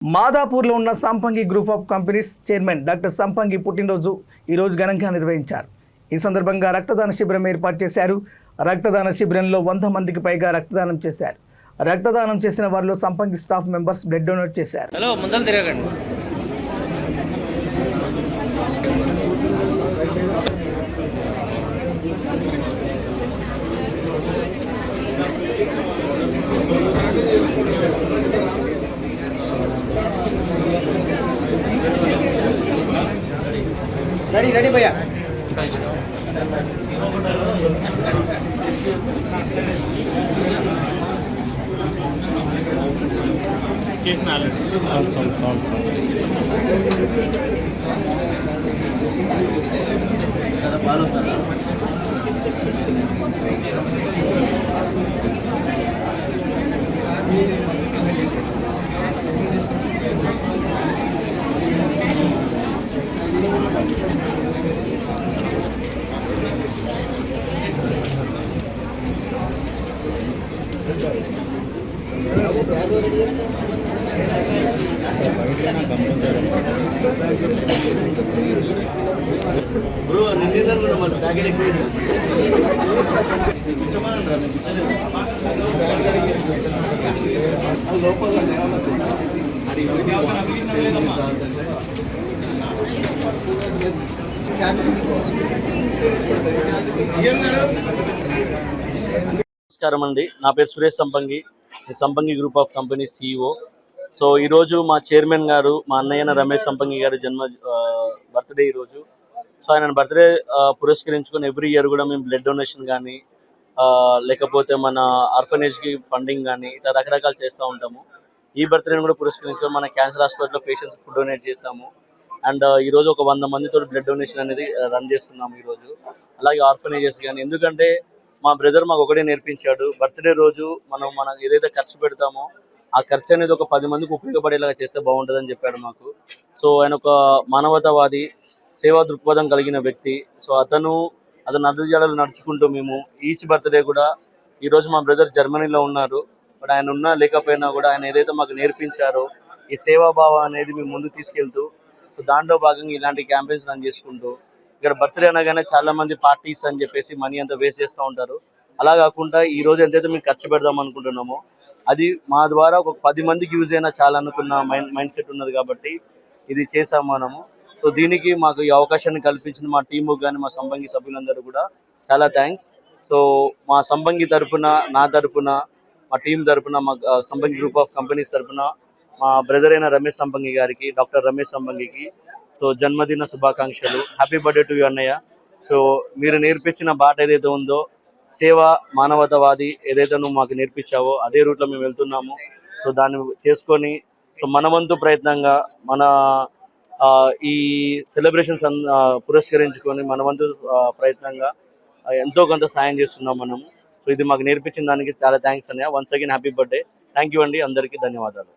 మాదాపూర్లో ఉన్న సంపంగి group of companies chairman doctor సంపంగి పుట్టినరోజు ఈరోజు ఘనంగా నిర్వహించారు. ఈ సందర్భంగా రక్తదాన శిబిరం ఏర్పాటు చేశారు. రక్తదాన శిబిరంలో 100 మందికి పైగా రక్తదానం చేశారు. రక్తదానం చేసిన వారిలో సంపంగి స్టాఫ్ మెంబర్స్ బ్లడ్ డొనేట్ చేశారు. రెడీ భయ్యా బ్రో నిన్న కూడా మన ప్యాకెట్ ఎక్కువ నమస్కారం అండి, నా పేరు సురేష్ సంపంగి, సంపంగి group of company CEO. So ఈరోజు మా చైర్మన్ గారు, మా అన్నయ్య రమేష్ సంపంగి గారి బర్త్డే ఈరోజు. సో ఆయన బర్త్డే పురస్కరించుకొని ఎవ్రీ ఇయర్ కూడా మేము బ్లడ్ డొనేషన్ కానీ లేకపోతే మన ఆర్ఫనేజ్కి ఫండింగ్ కానీ ఇట్లా రకరకాలు చేస్తూ ఉంటాము. ఈ బర్త్డేని కూడా పురస్కరించుకొని మన క్యాన్సర్ హాస్పిటల్లో పేషెంట్స్ ఫుడ్ డొనేట్ చేస్తాము. అండ్ ఈరోజు ఒక 100 మందితో బ్లడ్ డొనేషన్ అనేది రన్ చేస్తున్నాము ఈరోజు. అలాగే ఆర్ఫనేజెస్ కానీ, ఎందుకంటే మా బ్రదర్ మాకు ఒకటే నేర్పించాడు, బర్త్డే రోజు మనం ఏదైతే ఖర్చు పెడతామో ఆ ఖర్చు అనేది ఒక 10 మందికి ఉపయోగపడేలాగా చేస్తే బాగుంటుందని చెప్పాడు మాకు. సో ఆయన ఒక మానవతావాది, సేవా దృక్పథం కలిగిన వ్యక్తి. సో అతను అడుగుజాడలు నడుచుకుంటూ మేము ఈచ్ బర్త్డే కూడా, ఈరోజు మా బ్రదర్ జర్మనీలో ఉన్నారు, బట్ ఆయన ఉన్నా లేకపోయినా కూడా ఆయన ఏదైతే మాకు నేర్పించారో ఈ సేవాభావం అనేది మేము ముందుకు తీసుకెళ్తూ, సో దాంట్లో భాగంగా ఇలాంటి క్యాంపెయిన్స్ రన్ చేసుకుంటూ, ఇక్కడ బర్త్డే అనగానే చాలా మంది పార్టీస్ అని చెప్పేసి మనీ అంతా వేస్ట్ చేస్తూ ఉంటారు. అలా కాకుండా ఈ రోజు ఎంతైతే మేము ఖర్చు పెడదాం అనుకుంటున్నామో అది మా ద్వారా ఒక 10 మందికి యూజ్ అయినా చాలా అనుకున్న మైండ్ సెట్ ఉన్నది కాబట్టి ఇది చేసాము మనము. సో దీనికి మాకు ఈ అవకాశాన్ని కల్పించిన మా టీము కానీ మా సంపంగి సభ్యులందరూ కూడా చాలా థ్యాంక్స్. సో మా సంపంగి తరఫున, నా తరఫున, మా టీం తరఫున, మా సంపంగి గ్రూప్ ఆఫ్ కంపెనీస్ తరఫున మా బ్రదర్ అయిన రమేష్ సంపంగి గారికి, డాక్టర్ రమేష్ సంపంగికి సో జన్మదిన శుభాకాంక్షలు. హ్యాపీ బర్త్డే టు యు అన్నయ్య. సో మీరు నేర్పించిన బాట ఏదైతే ఉందో, సేవ, మానవతావాది ఏదైతే నువ్వు మాకు నేర్పించావో అదే రూట్లో మేము వెళ్తున్నాము. సో దాన్ని చేసుకొని, సో మన వంతు ప్రయత్నంగా మన ఈ సెలబ్రేషన్స్ పురస్కరించుకొని మన వంతు ప్రయత్నంగా ఎంతో కొంత సాయం చేస్తున్నాం మనము. సో ఇది మాకు నేర్పించిన దానికి చాలా థ్యాంక్స్ అన్నయ్య. Once again happy birthday. Thank you అండి, అందరికీ ధన్యవాదాలు.